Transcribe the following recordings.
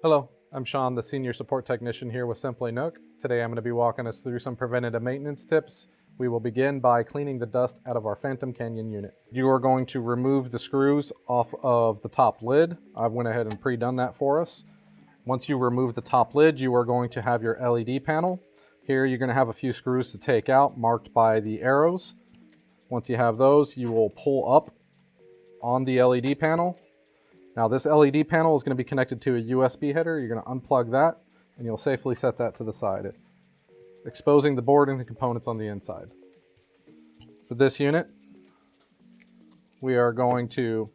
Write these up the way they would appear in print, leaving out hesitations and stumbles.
Hello, I'm Sean, the Senior Support Technician here with Simply NUC. Today I'm going to be walking us through some preventative maintenance tips. We will begin by cleaning the dust out of our Phantom Canyon unit. You are going to remove the screws off of the top lid. I went ahead and pre-done that for us. Once you remove the top lid, you are going to have your LED panel. Here you're going to have a few screws to take out marked by the arrows. Once you have those, you will pull up on the LED panel. Now this LED panel is going to be connected to a USB header. You're going to unplug that and you'll safely set that to the side, exposing the board and the components on the inside. For this unit, we are going to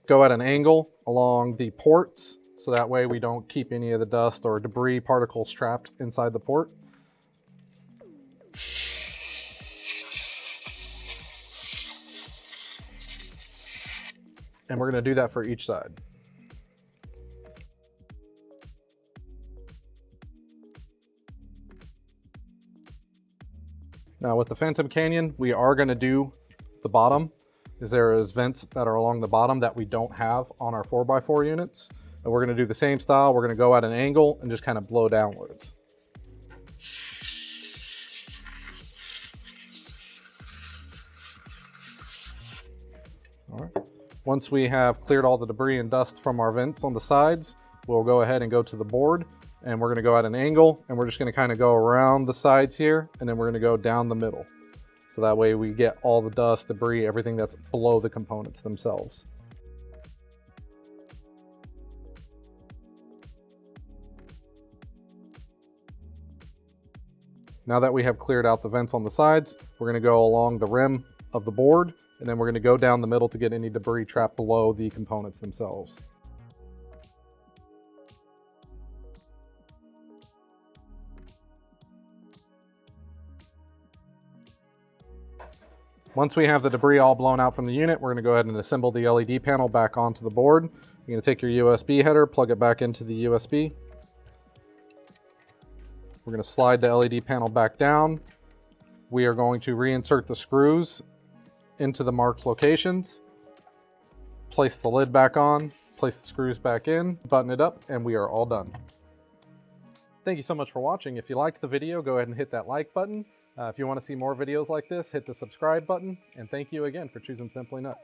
go at an angle along the ports so that way we don't keep any of the dust or debris particles trapped inside the port. And we're going to do that for each side. Now with the Phantom Canyon, we are going to do the bottom, as there is vents that are along the bottom that we don't have on our 4x4 units. And we're going to do the same style. We're going to go at an angle and just kind of blow downwards. All right. Once we have cleared all the debris and dust from our vents on the sides, we'll go ahead and go to the board, and we're going to go at an angle, and we're just going to kind of go around the sides here, and then we're going to go down the middle. So that way we get all the dust, debris, everything that's below the components themselves. Now that we have cleared out the vents on the sides, we're going to go along the rim of the board, and then we're going to go down the middle to get any debris trapped below the components themselves. Once we have the debris all blown out from the unit, we're going to go ahead and assemble the LED panel back onto the board. You're going to take your USB header, plug it back into the USB. We're going to slide the LED panel back down. We are going to reinsert the screws into the marked locations, place the lid back on, place the screws back in, button it up, and we are all done. Thank you so much for watching. If you liked the video, go ahead and hit that like button. If you want to see more videos like this, hit the subscribe button, and thank you again for choosing Simply NUC.